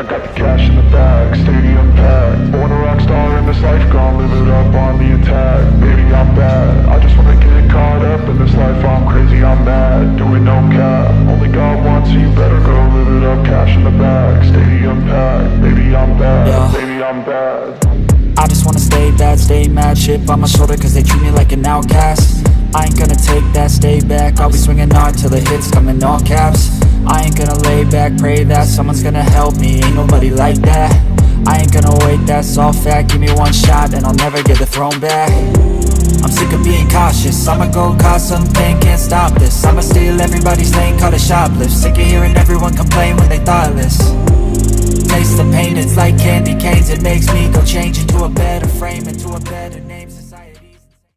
I got the cash in the bag, stadium packed. Born a rock star in this life, gon' live it up on the attack. Baby, I'm bad, I just wanna get caught up in this life. I'm crazy, I'm mad, doing no cap. Only God wants, so you better go live it up. Cash in the bag, stadium packed. Baby, I'm bad, baby, I'm bad. I just wanna stay bad, stay mad. Shit on my shoulder cause they treat me like an outcast. I ain't gonna take that, stay back. I'll be swinging hard till the hits come in all caps. I ain't gonna lay back, pray that someone's gonna help me. Ain't nobody like that. I ain't gonna wait, that's all fact. Give me one shot and I'll never get the throne back. I'm sick of being cautious. I'ma go cause something, can't stop this. I'ma steal everybody's lane, call it shoplift. Sick of hearing everyone complain when they thoughtless. Taste the pain, it's like candy canes. It makes me go change into a better frame, into a better